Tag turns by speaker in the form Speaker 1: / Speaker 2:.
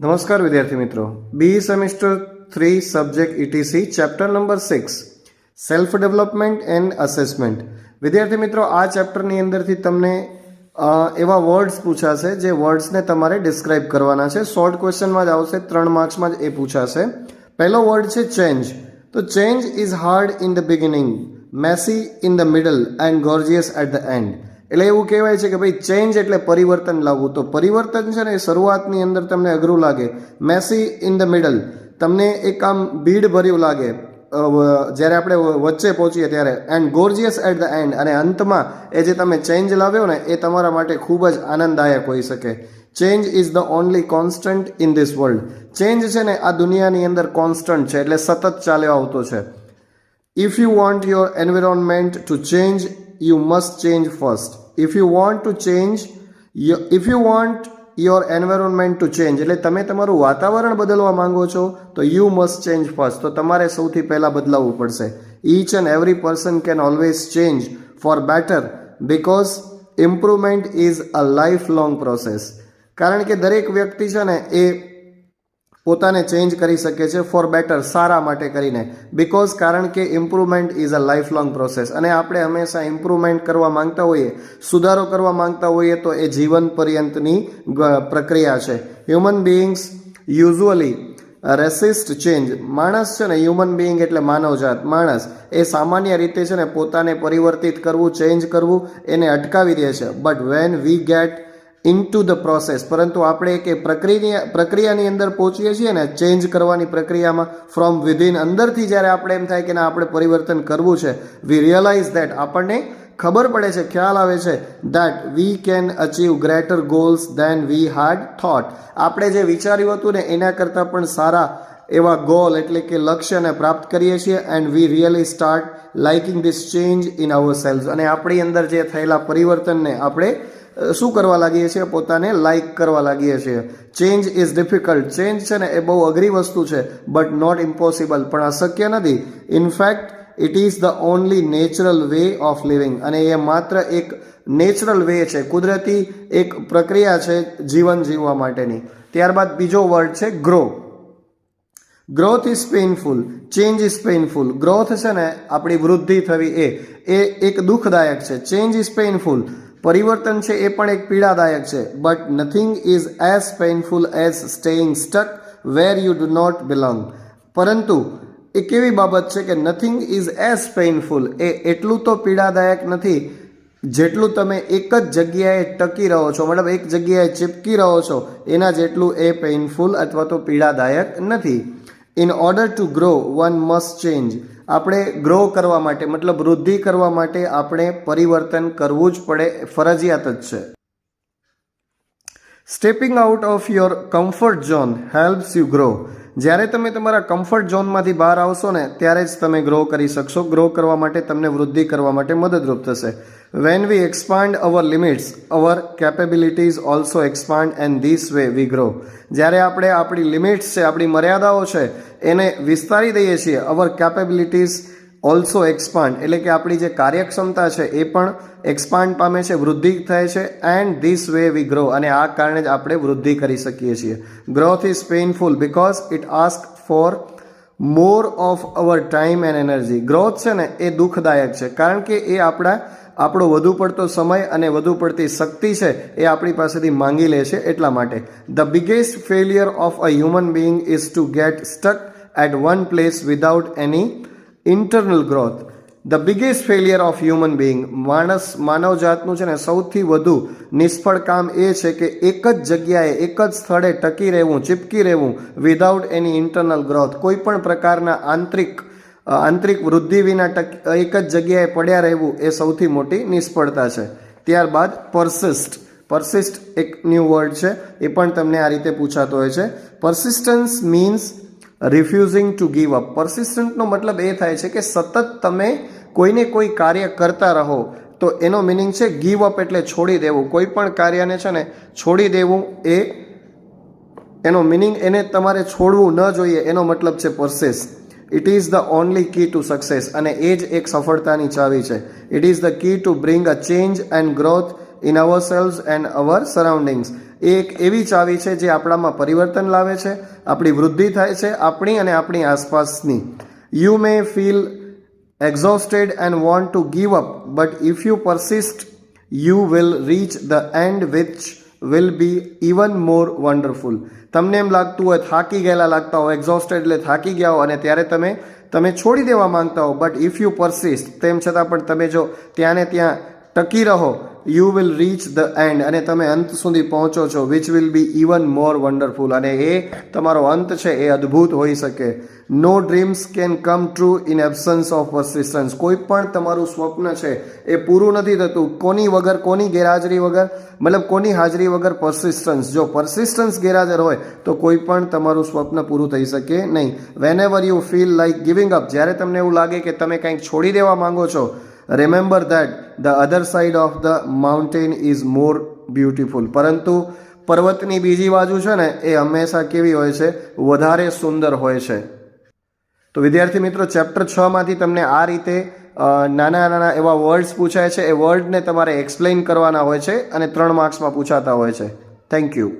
Speaker 1: નમસ્કાર વિદ્યાર્થી મિત્રો, B semester 3 subject ETC chapter number 6 self development and assessment. વિદ્યાર્થી મિત્રો, આ ચેપ્ટરની અંદરથી તમને એવા વર્ડ્સ પૂછાશે જે વર્ડ્સને તમારે ડિસ્ક્રાઇબ કરવાના છે. શોર્ટ ક્વેશ્ચનમાં જ આવશે, 3 માર્ક્સમાં જ એ પૂછાશે. પહેલો વર્ડ છે ચેન્જ. તો change is hard in the beginning, messy in the middle and gorgeous at the end. એટલે એવું કહેવાય છે કે ભાઈ ચેન્જ એટલે પરિવર્તન લાવવું. તો પરિવર્તન છે ને એ શરૂઆતની અંદર તમને અઘરું લાગે, મેસી ઇન ધ મિડલ તમને એક આમ ભીડ ભર્યું લાગે જ્યારે આપણે વચ્ચે પહોંચીએ ત્યારે, and gorgeous at the end, અને અંતમાં એ જે તમે ચેન્જ લાવ્યો ને એ તમારા માટે ખૂબ જ આનંદદાયક હોઈ શકે. Change is the only constant in this world. Change છે ને આ દુનિયાની અંદર કોન્સ્ટન્ટ છે, એટલે સતત ચાલ્યો આવતો છે. If you want your environment to change, you must change first. If you want your environment to change, એટલે તમે તમારું વાતાવરણ બદલવા માંગો છો તો you must change first. તો તમારે સૌથી પહેલા બદલાવવું પડશે. Each and every person can always change for better because improvement is a lifelong process. કારણ કે દરેક વ્યક્તિ છે ને એ પોતાને ચેન્જ કરી શકે છે ફોર બેટર, સારા માટે કરીને. બિકોઝ કારણ કે improvement is a life long process. અને આપણે હંમેશા ઇમ્પ્રુવમેન્ટ કરવા માંગતા હોઈએ, સુધારો કરવા માંગતા હોઈએ તો એ જીવન પર્યંતની પ્રક્રિયા છે. Human beings usually resist change. માણસ છે ને, હ્યુમન બિઈંગ એટલે માનવજાત, માણસ એ સામાન્ય રીતે છે ને પોતાને પરિવર્તિત કરવું, ચેન્જ કરવું એને અટકાવી દે છે. But when we get into the process, પરંતુ આપણે એક પ્રક્રિયાની અંદર પહોંચીએ છીએ ને ચેન્જ કરવાની પ્રક્રિયામાં, ફ્રોમ વિધિન, અંદરથી જ્યારે આપણે એમ થાય કે ના આપણે પરિવર્તન કરવું છે, વી રિયલાઇઝ દેટ, આપણને ખબર પડે છે, ખ્યાલ આવે છે that we can achieve greater goals than we had thought. આપણે જે વિચાર્યું હતું ને એના કરતાં પણ સારા એવા ગોલ એટલે કે લક્ષ્યને પ્રાપ્ત કરીએ છીએ. And we really start liking this change in ourselves. અને આપણી અંદર જે થયેલા પરિવર્તનને આપણે શું કરવા લાગીએ છીએ? પોતાને લાઇક કરવા લાગીએ છીએ. Change is difficult. ચેન્જ છે ને એ બહુ અઘરી વસ્તુ છે, બટ નોટ ઇમ્પોસિબલ, પણ અશક્ય નથી. In fact it is the only natural way of living. અને એ માત્ર એક નેચરલ વે છે, કુદરતી એક પ્રક્રિયા છે જીવન જીવવા માટેની. ત્યારબાદ બીજો વર્ડ છે grow. Growth is painful, change is painful. Growth છે ને આપણી વૃદ્ધિ થવી એ એક દુઃખદાયક છે. ચેન્જ ઇઝ પેઇનફુલ, પરિવર્તન છે એ પણ એક પીડાદાયક છે. But nothing is as painful as staying stuck where you do not belong. પરંતુ એ કેવી બાબત છે કે નથિંગ ઇઝ એઝ પેઇનફુલ, એ એટલું તો પીડાદાયક નથી જેટલું તમે એક જ જગ્યાએ ટકી રહો છો, મતલબ એક જગ્યાએ ચીપકી રહો છો, એના જેટલું એ પેઇનફુલ અથવા તો પીડાદાયક નથી. In order to grow one must change. આપણે ગ્રો કરવા માટે, મતલબ વૃદ્ધિ કરવા માટે આપણે પરિવર્તન કરવું જ પડે, ફરજિયાત જ છે. Stepping out of your comfort zone helps you grow. જ્યારે તમે તમારા કમ્ફર્ટ ઝોનમાંથી બહાર આવશો ને ત્યારે જ તમે ગ્રો કરી શકશો. ગ્રો કરવા માટે, તમને વૃદ્ધિ કરવા માટે મદદરૂપ થશે. When we expand our limits, our capabilities also expand and this way we grow. જ્યારે આપણે આપણી લિમિટ્સ છે, આપણી મર્યાદાઓ છે એને વિસ્તારી દઈએ છીએ, અવર કેપેબિલિટીઝ ઓલ્સો એક્સપાન્ડ, એટલે કે આપણી જે કાર્યક્ષમતા છે એ પણ એક્સપાન્ડ પામે છે, વૃદ્ધિ થાય છે. And this way we grow, અને આ કારણે જ આપણે વૃદ્ધિ કરી શકીએ છીએ. Growth is painful because it ask for more of our time and energy. Growth છે ને એ દુઃખદાયક છે કારણ કે એ આપણો વધુ પડતો સમય અને વધુ પડતી શક્તિ છે એ આપણી પાસેથી માંગી લે છે. એટલા માટે the biggest failure of a human being is to get stuck at one place without any internal growth. The biggest failure of human being, માનવજાતનું છે ને સૌથી વધુ નિષ્ફળ કામ એ છે કે એક જ જગ્યાએ, એક જ સ્થળે ટકી રહેવું, ચીપકી રહેવું, વિધાઉટ એની ઇન્ટરનલ ગ્રોથ. કોઈ પણ પ્રકારના આંતરિક વૃદ્ધિ વિના એક જ જગ્યાએ પડ્યા રહેવું એ સૌથી મોટી નિષ્ફળતા છે. ત્યારબાદ પરસિસ્ટ. પરસિસ્ટ એક ન્યૂ વર્ડ છે, એ પણ તમને આ રીતે પૂછાતો હોય છે. પરસિસ્ટન્સ મીન્સ રિફ્યુઝિંગ ટુ ગીવ અપ. પરસિસ્ટન્ટનો મતલબ એ થાય છે કે સતત તમે કોઈને કોઈ કાર્ય કરતા રહો, તો એનો મિનિંગ છે ગીવ અપ એટલે છોડી દેવું. કોઈ પણ કાર્યને છે ને છોડી દેવું એનો મિનિંગ, એને તમારે છોડવું ન જોઈએ, એનો મતલબ છે persist. It is the only key to success, અને એ જ એક સફળતાની ચાવી છે. It is the key to bring a change and growth in ourselves and our surroundings. એ એક એવી ચાવી છે જે આપણામાં પરિવર્તન લાવે છે, આપણી વૃદ્ધિ થાય છે, આપણી અને આપણી આસપાસની. You may feel exhausted and want to give up, but if you persist, you will reach the end, which will be even more wonderful. તમને એમ લાગતું હોય, થાકી ગયેલા લાગતા હો, એક્ઝોસ્ટેડ એટલે થાકી ગયા હો, અને ત્યારે તમે છોડી દેવા માંગતા હો, બટ ઇફ યુ પરસિસ્ટ, તેમ છતાં પણ તમે જો ત્યાં ને ત્યાં ટકી રહો, you will reach the end, અને તમે અંત સુધી પહોંચો છો, which will be even more wonderful, અને એ તમારો અંત છે એ અદ્ભુત હોઈ શકે. No dreams can come true in absence of persistence. કોઈ પણ તમારું સ્વપ્ન છે એ પૂરું નથી થતું કોની વગર, કોની ગેરહાજરી વગર, મતલબ કોની હાજરી વગર? પરસિસ્ટન્સ. જો પરસિસ્ટન્સ ગેરહાજર હોય તો કોઈ પણ તમારું સ્વપ્ન પૂરું થઈ શકે નહીં. Whenever you feel like giving up, જ્યારે તમને એવું લાગે કે તમે કંઈક છોડી દેવા માંગો છો, remember that the other side of the mountain is more beautiful. પરંતુ પર્વતની બીજી બાજુ છે ને એ હંમેશા કેવી હોય છે? વધારે સુંદર હોય છે. તો વિદ્યાર્થી મિત્રો, ચેપ્ટર 6 માંથી તમને આ રીતે નાના નાના એવા વર્ડ્સ પૂછાય છે. એ વર્ડને તમારે એક્સપ્લેન કરવાના હોય છે અને 3 માર્ક્સમાં પૂછાતા હોય છે. Thank you.